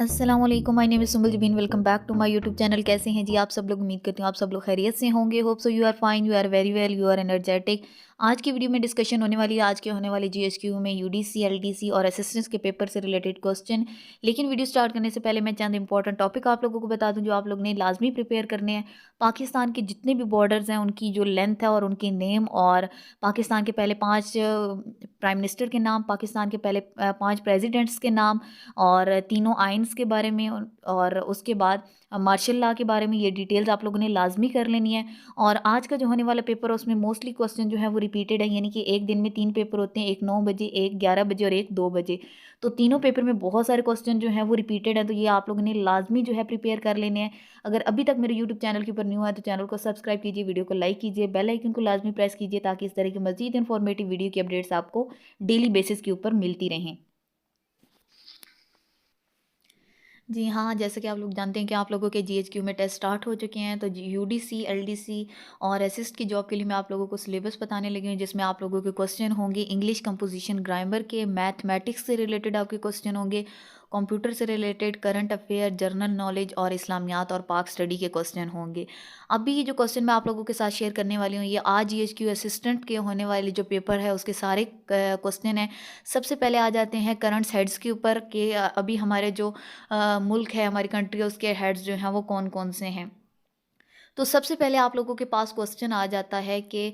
अस्सलामुअलैकुम, my name is Sumbul Jabeen. Welcome back to my YouTube channel. कैसे हैं जी आप सब लोग? उम्मीद करती हूँ आप सब लोग खैरियत से होंगे। Hope so you are fine, you are very well, you are energetic. आज की वीडियो में डिस्कशन होने वाली है आज के होने वाले जीएसक्यू में यूडीसी, एलडीसी और असिस्टेंट्स के पेपर से रिलेटेड क्वेश्चन। लेकिन वीडियो स्टार्ट करने से पहले मैं चंद इंपॉर्टेंट टॉपिक आप लोगों को बता दूं जो आप लोग ने लाजमी प्रिपेयर करने हैं। पाकिस्तान के जितने भी बॉर्डर्स हैं उनकी जो लेंथ है और उनके नेम, और पाकिस्तान के पहले 5 प्राइम मिनिस्टर के नाम, पाकिस्तान के पहले 5 प्रेजिडेंट्स के नाम, और तीनों आइन्स के बारे में, और उसके बाद मार्शल लॉ के बारे में। ये डिटेल्स आप लोगों ने लाजमी कर लेनी है। और आज का जो होने वाला पेपर है उसमें मोस्टली क्वेश्चन जो है वो रिपीटेड है, यानी कि एक दिन में 3 पेपर होते हैं, एक 9 बजे, एक 11 बजे और एक 2 बजे। तो तीनों पेपर में बहुत सारे क्वेश्चन जो हैं वो रिपीटेड है, तो ये आप लोगों ने लाजमी जो है प्रिपेयर कर लेने हैं। अगर अभी तक मेरे यूट्यूब चैनल के ऊपर न्यू है तो चैनल को सब्सक्राइब कीजिए, वीडियो को लाइक कीजिए, बेल आइकन को लाजमी प्रेस कीजिए, ताकि इस तरह की मजीद इंफॉर्मेटिव वीडियो की अपडेट्स आपको डेली बेसिस के ऊपर मिलती रहें। जी हाँ, जैसे कि आप लोग जानते हैं कि आप लोगों के जीएचक्यू में टेस्ट स्टार्ट हो चुके हैं, तो यूडीसी, एलडीसी और असिस्ट की जॉब के लिए मैं आप लोगों को सिलेबस बताने लगी हूँ, जिसमें आप लोगों के क्वेश्चन होंगे इंग्लिश कंपोजिशन ग्रामर के, मैथमेटिक्स से रिलेटेड आपके क्वेश्चन होंगे, कंप्यूटर से related, current affair, general knowledge और इस्लामियात और पाक स्टडी के क्वेश्चन होंगे। अभी ये जो क्वेश्चन मैं आप लोगों के साथ शेयर करने वाली हूँ, ये आज जीएचक्यू असिस्टेंट के होने वाले जो पेपर है उसके सारे क्वेश्चन हैं। सबसे पहले आ जाते हैं करंट हेड्स के ऊपर कि अभी हमारे जो मुल्क है, हमारी कंट्री है, उसके हेड्स जो हैं वो कौन कौन से हैं। तो सबसे पहले आप लोगों के पास क्वेश्चन आ जाता है कि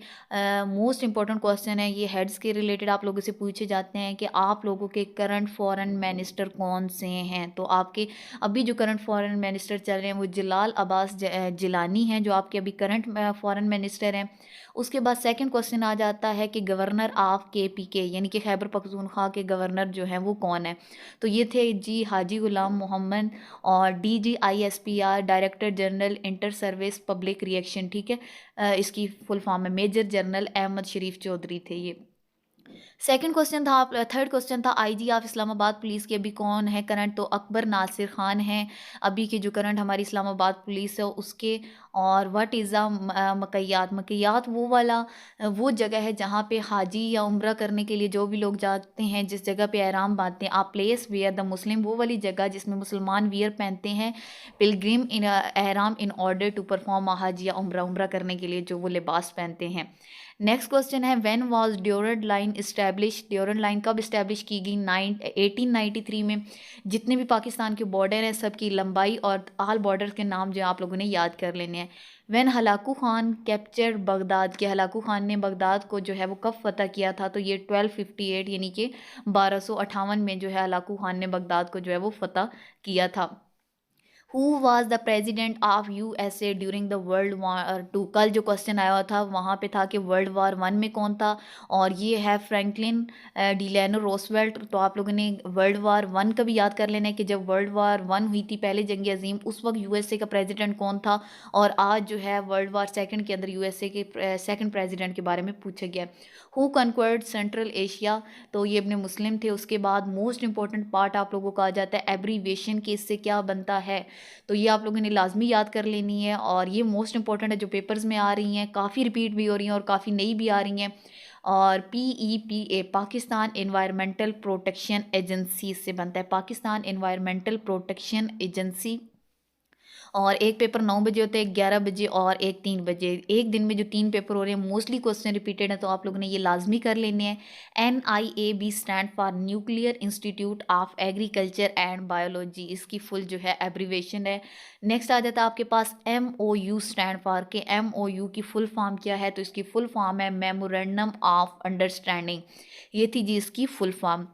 मोस्ट इंपॉर्टेंट क्वेश्चन है ये, हेड्स के रिलेटेड आप लोगों से पूछे जाते हैं कि आप लोगों के करंट फॉरेन मिनिस्टर कौन से हैं। तो आपके अभी जो करंट फॉरेन मिनिस्टर चल रहे हैं वो जलाल अब्बास जिलानी हैं, जो आपके अभी करंट फॉरेन मिनिस्टर हैं। उसके बाद सेकंड क्वेश्चन आ जाता है कि गवर्नर ऑफ केपीके यानी कि खैबर पख्तूनख्वा के गवर्नर जो हैं वो कौन है। तो ये थे जी हाजी गुलाम मोहम्मद, और DGISPR director general inter service public reaction, ठीक है। इसकी फुल फॉर्म है मेजर जनरल अहमद शरीफ चौधरी थे ये। सेकंड क्वेश्चन था, थर्ड क्वेश्चन था आईजी ऑफ इस्लामाबाद पुलिस के अभी कौन है करंट। तो अकबर नासिर खान हैं अभी के जो करंट हमारी इस्लामाबाद पुलिस है उसके। और व्हाट इज़ द मकैयात, मकैयात वो वाला वो जगह है जहाँ पे हाजी या उम्रा करने के लिए जो भी लोग जाते हैं, जिस जगह पे एहराम बांधते हैं, आप प्लेस वेयर द मुस्लिम, वो वाली जगह जिसमें मुसलमान वियर पहनते हैं pilgrim in ihram in order to perform Haji या उम्रा, उम्रा करने के लिए जो वो लिबास पहनते हैं। नेक्स्ट क्वेश्चन है when was Durand line establish, Durand line कब इस्टेब्लिश की गई? 1893 में। जितने भी पाकिस्तान के बॉर्डर हैं सबकी लंबाई और आल बॉर्डर के नाम जो आप लोगों ने याद कर लेने हैं। When Hulagu Khan capture Baghdad, के हलाकू खान ने बगदाद को जो है वो कब फतह किया था? तो ये 1258 यानी कि 1258 में जो है हलाकू खान ने बगदाद को जो है वो फतह किया था। Who was the president of USA during the world war two, कल जो क्वेश्चन आया था वहाँ पे था कि वर्ल्ड वार वन में कौन था, और ये है फ्रैंकलिन डिलेनो रोosevelt। तो आप लोगों ने वर्ल्ड वार वन का भी याद कर लेना है कि जब वर्ल्ड वार वन हुई थी, पहले जंग अजीम, उस वक्त यूएसए का प्रेजिडेंट कौन था। और आज जो है वर्ल्ड वार सेकंड के अंदर यूएसए के सेकंड प्रेजिडेंट के बारे में पूछा गया। हु कन्क्वर्ड सेंट्रल एशिया, तो ये अपने मुस्लिम थे। उसके बाद मोस्ट इंपॉर्टेंट पार्ट आप लोगों का आ जाता है एब्रीवेशन, कि इससे क्या बनता है। तो ये आप लोगों ने लाजमी याद कर लेनी है, और ये मोस्ट इंपॉर्टेंट है, जो पेपर्स में आ रही हैं, काफ़ी रिपीट भी हो रही हैं और काफ़ी नई भी आ रही हैं। और PEPA Pakistan environmental protection agency से बनता है, पाकिस्तान इन्वायरमेंटल प्रोटेक्शन एजेंसी। और एक पेपर 9 बजे होता है, एक 11 बजे और एक 3 बजे। एक दिन में जो 3 पेपर हो रहे हैं मोस्टली क्वेश्चन रिपीटेड है, तो आप लोगों ने ये लाजमी कर लेने हैं। NIAB stand for nuclear institute of agriculture and biology, इसकी फुल जो है एब्रीवेशन है। नेक्स्ट आ जाता है आपके पास MOU स्टैंड फॉर, के MOU की फुल फॉर्म क्या है? तो इसकी फुल फॉर्म है मेमोरेंडम ऑफ अंडरस्टैंडिंग, ये थी जी इसकी फुल फॉर्म।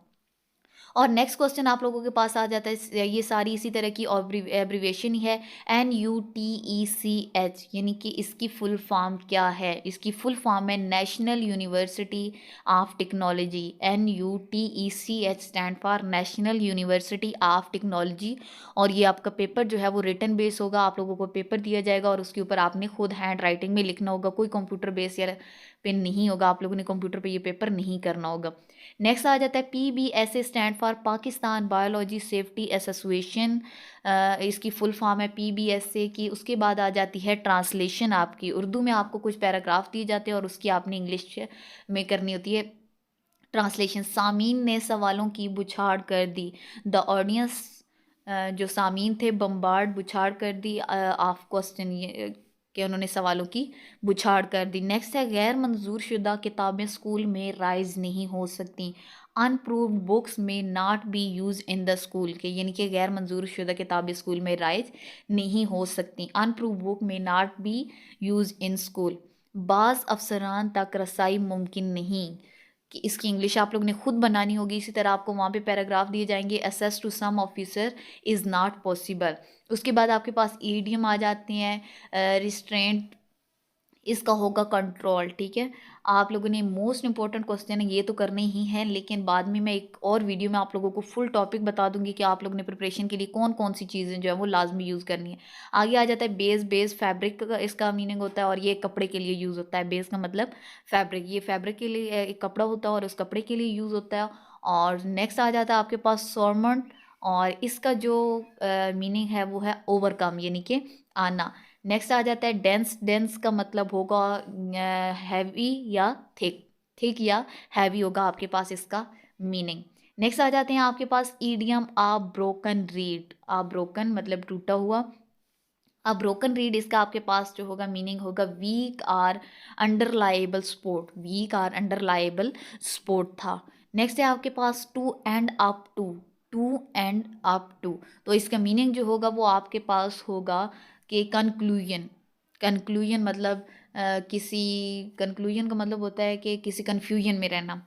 और नेक्स्ट क्वेश्चन आप लोगों के पास आ जाता है, ये सारी इसी तरह की एब्रीवेशन ही है। NUTECH, यानी कि इसकी फुल फॉर्म क्या है? इसकी फुल फॉर्म है national university of technology. NUTECH stand for national university of technology. और ये आपका पेपर जो है वो रिटन बेस होगा, आप लोगों को पेपर दिया जाएगा और उसके ऊपर आपने खुद हैंड राइटिंग में लिखना होगा, कोई कंप्यूटर बेस या पेन नहीं होगा, आप लोगों ने कंप्यूटर पे ये पेपर नहीं करना होगा। नेक्स्ट आ जाता है PBSA stand for Pakistan biology safety association, इसकी फुल फॉर्म है PBSA की। उसके बाद आ जाती है ट्रांसलेशन, आपकी उर्दू में आपको कुछ पैराग्राफ दिए जाते हैं और उसकी आपने इंग्लिश में करनी होती है ट्रांसलेशन। सामीन ने सवालों की बुछाड़ कर दी, द ऑडियंस जो सामीन थे बम्बार्ड बुछाड़ कर दी ऑफ क्वेश्चन ये कि उन्होंने सवालों की बुछाड़ कर दी। नेक्स्ट है गैर मंजूर शुदा किताबें स्कूल में राइज नहीं हो सकती। अनप्रूव्ड बुक्स में not be use in the school के यानी कि गैर मंजूर शुदा किताबें स्कूल में राइज नहीं हो सकती। अनप्रूव्ड बुक में not be use in school. बाज़ अफसरान तक रसाई मुमकिन नहीं कि इसकी इंग्लिश आप लोगों ने खुद बनानी होगी। इसी तरह आपको वहाँ पे पैराग्राफ दिए जाएंगे access to some officer is not possible. उसके बाद आपके पास ईडियम आ जाते हैं रिस्ट्रेंट, इसका होगा कंट्रोल। ठीक है, आप लोगों ने मोस्ट इंपॉर्टेंट क्वेश्चन है ये तो करने ही है, लेकिन बाद में मैं एक और वीडियो में आप लोगों को फुल टॉपिक बता दूंगी कि आप लोगों ने प्रिपरेशन के लिए कौन कौन सी चीज़ें जो है वो लाजमी यूज़ करनी है। आगे आ जाता है बेस। बेस फैब्रिक का इसका मीनिंग होता है और ये कपड़े के लिए यूज़ होता है। बेस का मतलब फैब्रिक, ये फैब्रिक के लिए एक कपड़ा होता है और उस कपड़े के लिए यूज़ होता है। और नेक्स्ट आ जाता है आपके पास सॉर्मंट, और इसका जो मीनिंग है वो है ओवरकम यानी कि आना। नेक्स्ट आ जाता है डेंस। डेंस का मतलब होगा हैवी या थिक। थिक या हैवी होगा आपके पास इसका मीनिंग। नेक्स्ट आ जाते हैं आपके पास ईडियम आ ब्रोकन रीड। आ ब्रोकन मतलब टूटा हुआ। अ ब्रोकन रीड इसका आपके पास जो होगा मीनिंग होगा weak or unreliable support. Weak or unreliable support था। नेक्स्ट है आपके पास to end up to. To end up to, तो इसका मीनिंग जो होगा वो आपके पास होगा कि कंक्लूजन। कंक्लूजन मतलब किसी कंक्लूजन का मतलब होता है कि किसी कन्फ्यूजन में रहना।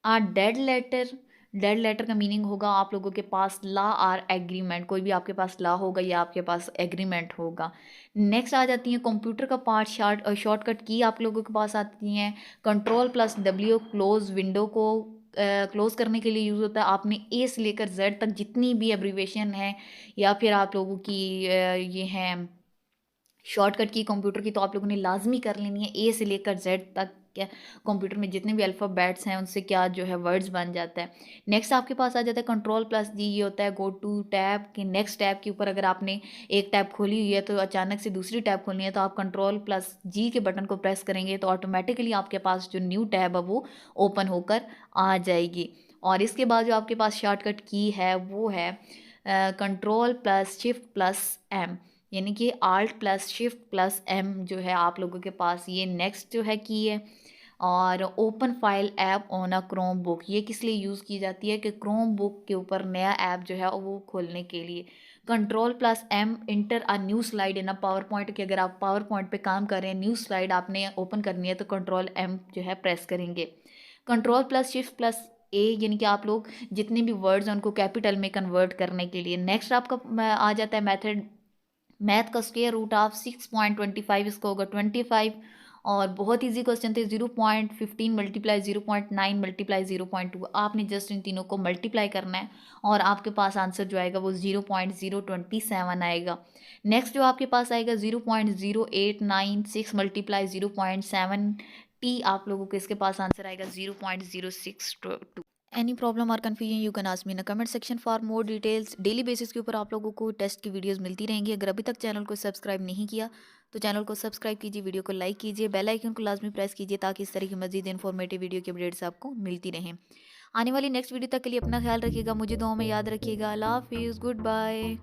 आ डेड लेटर। डेड लेटर का मीनिंग होगा आप लोगों के पास ला आर एग्रीमेंट। कोई भी आपके पास ला होगा या आपके पास एग्रीमेंट होगा। नेक्स्ट आ जाती है कंप्यूटर का पार्ट शॉर्टकट की आप लोगों के पास आती हैं। Control plus W close window को क्लोज करने के लिए यूज़ होता है। आपने ए से लेकर जेड तक जितनी भी एब्रीवेशन है या फिर आप लोगों की ये हैं शॉर्टकट की कंप्यूटर की, तो आप लोगों ने लाजमी कर लेनी है। ए से लेकर जेड तक क्या कंप्यूटर में जितने भी अल्फ़ाबेट्स हैं उनसे क्या जो है वर्ड्स बन जाता है। नेक्स्ट आपके पास आ जाता है कंट्रोल प्लस जी। ये होता है गो टू टैब के नेक्स्ट टैब के ऊपर अगर आपने एक टैब खोली हुई है तो अचानक से दूसरी टैब खोलनी है तो आप कंट्रोल प्लस जी के बटन को प्रेस करेंगे तो ऑटोमेटिकली आपके पास जो न्यू टैब है वो ओपन होकर आ जाएगी। और इसके बाद जो आपके पास शॉर्टकट की है वो है control plus shift plus M, यानी कि alt plus shift plus M जो है आप लोगों के पास ये नेक्स्ट जो है की है। और open file app on a Chrome book, ये किस लिए यूज़ की जाती है कि क्रोम बुक के ऊपर नया ऐप जो है वो खोलने के लिए। Control plus M enter a new slide in a PowerPoint, कि अगर आप पावर पॉइंट पे काम कर रहे हैं न्यू स्लाइड आपने ओपन करनी है तो कंट्रोल एम जो है प्रेस करेंगे। कंट्रोल प्लस शिफ्ट प्लस ए यानी कि आप लोग जितने भी वर्ड्स हैं उनको कैपिटल में कन्वर्ट करने के लिए। नेक्स्ट आपका आ जाता है मेथड। मैथ का स्क्वायर रूट ऑफ 6.25 इसका होगा 25। और बहुत इजी क्वेश्चन थे। 0.15 मल्टीप्लाई 0.9 मल्टीप्लाई 0.2, आपने जस्ट इन तीनों को मल्टीप्लाई करना है और आपके पास आंसर जो आएगा वो 0.027 आएगा। नेक्स्ट जो आपके पास आएगा 0.0896 मल्टीप्लाई 0.7 टी, आप लोगों को इसके पास आंसर आएगा 0.0622। एनी प्रॉब्लम और confusion you can ask me in comment section for more details. Daily basis के ऊपर आप लोगों को टेस्ट की वीडियोस मिलती रहेंगी। अगर अभी तक चैनल को सब्सक्राइब नहीं किया तो चैनल को सब्सक्राइब कीजिए, वीडियो को लाइक कीजिए, बेल आइकन को लाजमी प्रेस कीजिए ताकि इस तरह की मजीद इन्फॉर्मेटिव वीडियो की अपडेट्स आपको मिलती रहें। आने वाली नेक्स्ट वीडियो तक के लिए अपना ख्याल रखिएगा, मुझे दुआओं में याद रखिएगा। अल्लाह हाफिज़, गुड बाय।